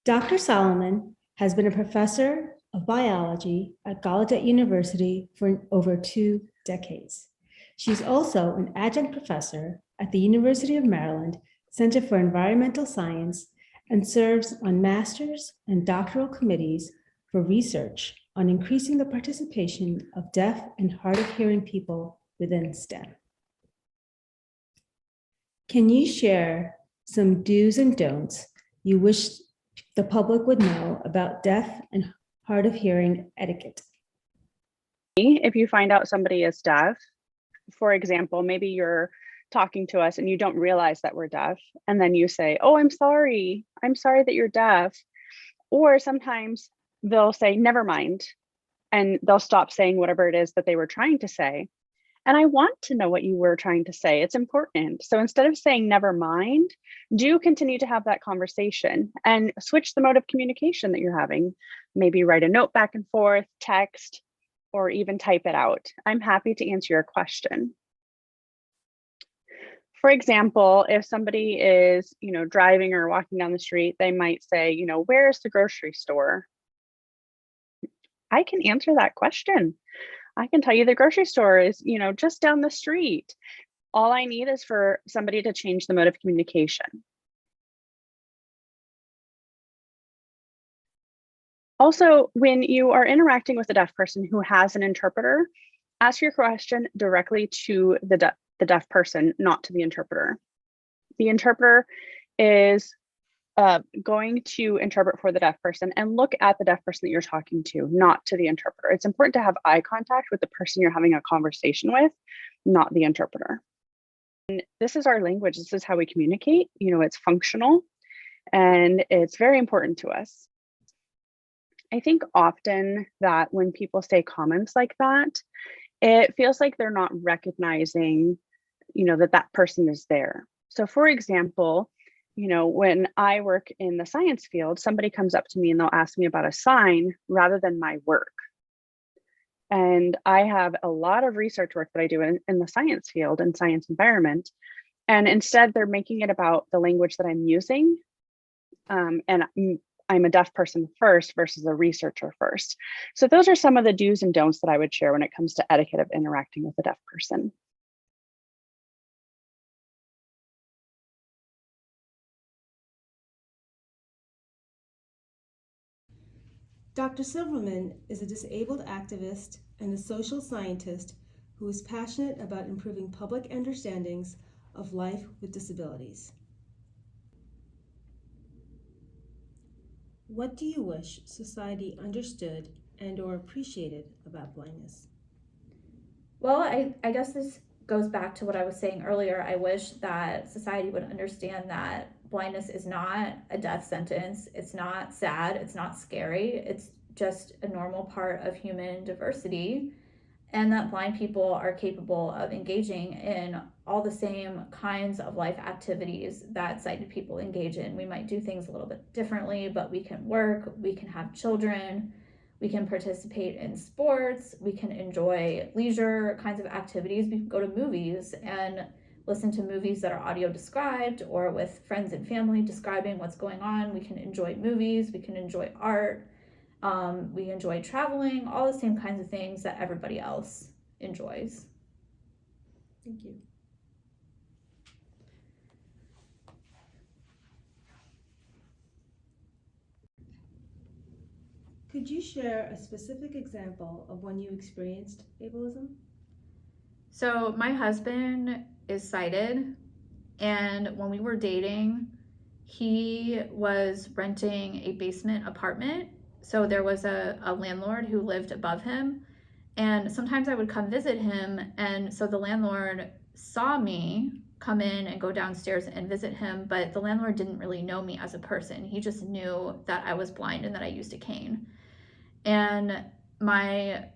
Dr. Solomon has been a professor of biology at Gallaudet University for over 2 decades. She's also an adjunct professor at the University of Maryland Center for Environmental Science and serves on master's and doctoral committees for research on increasing the participation of deaf and hard of hearing people within STEM. Can you share some do's and don'ts you wish the public would know about deaf and hard of hearing etiquette? If you find out somebody is deaf, for example, maybe you're talking to us and you don't realize that we're deaf, and then you say, "Oh, I'm sorry that you're deaf." Or sometimes they'll say, "Never mind," and they'll stop saying whatever it is that they were trying to say. And I want to know what you were trying to say. It's important. So instead of saying never mind, do continue to have that conversation and switch the mode of communication that you're having. Maybe write a note back and forth, text, or even type it out. I'm happy to answer your question. For example, if somebody is, driving or walking down the street, they might say, "Where's the grocery store?" I can answer that question. I can tell you the grocery store is, just down the street. All I need is for somebody to change the mode of communication. Also, when you are interacting with a deaf person who has an interpreter, ask your question directly to the deaf person, not to the interpreter. The interpreter is going to interpret for the deaf person, and look at the deaf person that you're talking to, not to the interpreter. It's important to have eye contact with the person you're having a conversation with, not the interpreter. And this is our language. This is how we communicate. It's functional and it's very important to us. I think often that when people say comments like that, it feels like they're not recognizing, that person is there. So for example, when I work in the science field, somebody comes up to me and they'll ask me about a sign rather than my work. And I have a lot of research work that I do in the science field and science environment. And instead they're making it about the language that I'm using. And I'm a deaf person first versus a researcher first. So those are some of the do's and don'ts that I would share when it comes to etiquette of interacting with a deaf person. Dr. Silverman is a disabled activist and a social scientist who is passionate about improving public understandings of life with disabilities. What do you wish society understood and/or appreciated about blindness? Well, I guess this goes back to what I was saying earlier. I wish that society would understand that blindness is not a death sentence. It's not sad. It's not scary. It's just a normal part of human diversity, and that blind people are capable of engaging in all the same kinds of life activities that sighted people engage in. We might do things a little bit differently, but we can work, we can have children, we can participate in sports, we can enjoy leisure kinds of activities, we can go to movies and listen to movies that are audio described, or with friends and family describing what's going on. We can enjoy movies, we can enjoy art, we enjoy traveling, all the same kinds of things that everybody else enjoys. Thank you. Could you share a specific example of when you experienced ableism? So my husband is sighted, and when we were dating, he was renting a basement apartment. So there was a landlord who lived above him, and sometimes I would come visit him, and so the landlord saw me come in and go downstairs and visit him, but the landlord didn't really know me as a person. He just knew that I was blind and that I used a cane. And my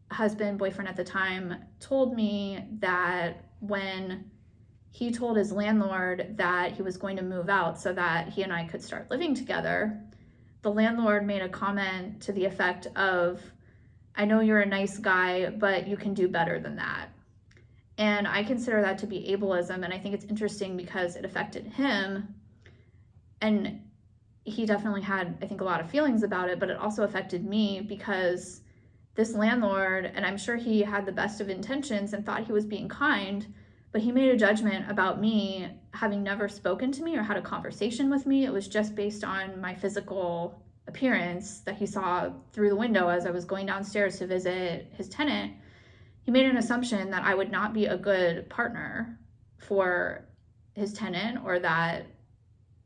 boyfriend at the time, told me that when he told his landlord that he was going to move out so that he and I could start living together, the landlord made a comment to the effect of, "I know you're a nice guy, but you can do better than that." And I consider that to be ableism, and I think it's interesting because it affected him. And he definitely had, I think, a lot of feelings about it, but it also affected me because this landlord, and I'm sure he had the best of intentions and thought he was being kind, but he made a judgment about me having never spoken to me or had a conversation with me. It was just based on my physical appearance that he saw through the window as I was going downstairs to visit his tenant. He made an assumption that I would not be a good partner for his tenant, or that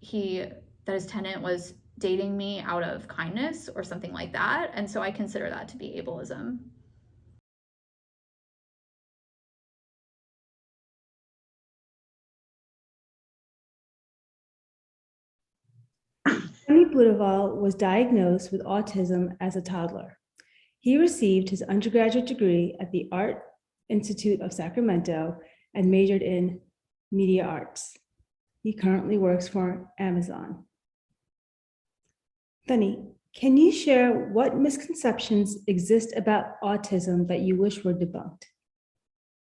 his tenant was dating me out of kindness or something like that. And so I consider that to be ableism. Tony Budaval was diagnosed with autism as a toddler. He received his undergraduate degree at the Art Institute of Sacramento and majored in media arts. He currently works for Amazon. Tony, can you share what misconceptions exist about autism that you wish were debunked?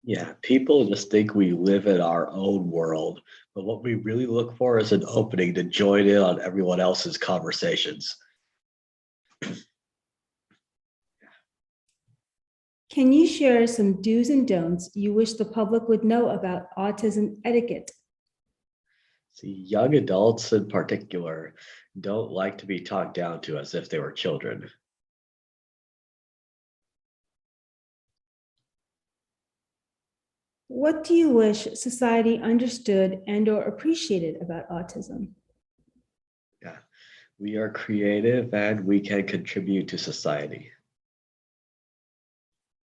Yeah, people just think we live in our own world, but what we really look for is an opening to join in on everyone else's conversations. Can you share some do's and don'ts you wish the public would know about autism etiquette? See, young adults in particular don't like to be talked down to as if they were children. What do you wish society understood and/or appreciated about autism? Yeah, we are creative and we can contribute to society.